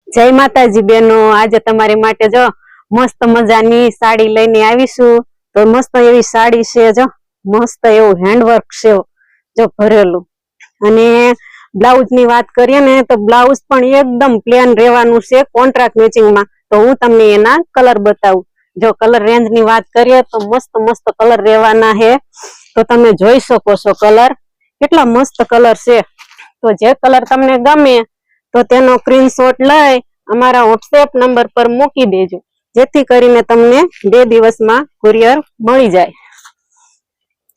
जय माताजी बेनो आज तमारी माटे जो मस्त मजानी साड़ी लईने आवीशुं। तो मस्त एवी साड़ी छे जो मस्त एवुं हेन्डवर्क छे जो भरेलुं। अने ब्लाउज नी वात करीए ने तो ब्लाउज पण एकदम प्लेन रहेवानुं छे कॉन्ट्रास्ट मैचिंग में। तो हूँ तमने एना कलर बतावुं। जो कलर रेंज नी वात करीए तो मस्त मस्त कलर रहेवाना है। तो तमे जोई शको छो कलर केटला मस्त कलर छे। तो जे कलर तमने गमे तो तेनो स्क्रीनशॉट लई अमारा व्हाट्सएप नंबर पर मूकी देजो, जेथी करीने तमने 2 दिवस में कुरियर मळी जाय।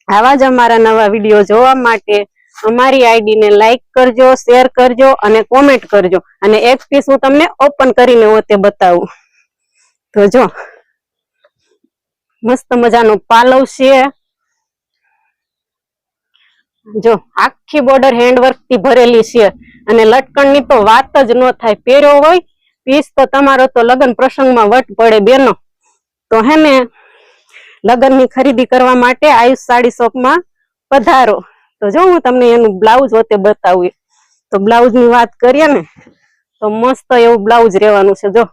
आवा ज अमारा नवा विडियो जोवा माटे अमारी आईडी ने लाइक करजो, शेर करजो अने कॉमेंट करजो। अने एक पीस हूँ तमने ओपन करीने होते बतावुं। तो जो मस्त मजानो पालव छे, जो आखी बॉर्डर हेन्डवर्क थी भरेली छे। अने लटकण नी तो वात ज न थाय। पेर्यो होय पीस तो तमारो तो लग्न प्रसंग में वट पड़े बेनो। तो है ने लग्न नी खरीदी करवा माटे आयुष साड़ी शॉप में पधारो। तो जो हूँ तमने एनु ब्लाउज होते बतावुं। तो ब्लाउज नी वात करीए ने तो मस्त एवुं ब्लाउज रहेवानुं छे। जो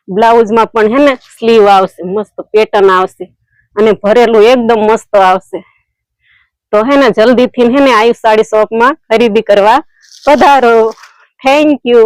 ब्लाउज में पण है ने स्लीव आवशे, मस्त पेटर्न आवशे अने भरेलुं एकदम मस्त आवशे। तो है ना जल्दी थी है ने आयुष साड़ी शॉप में खरीदी करवा पधारो। Thank you.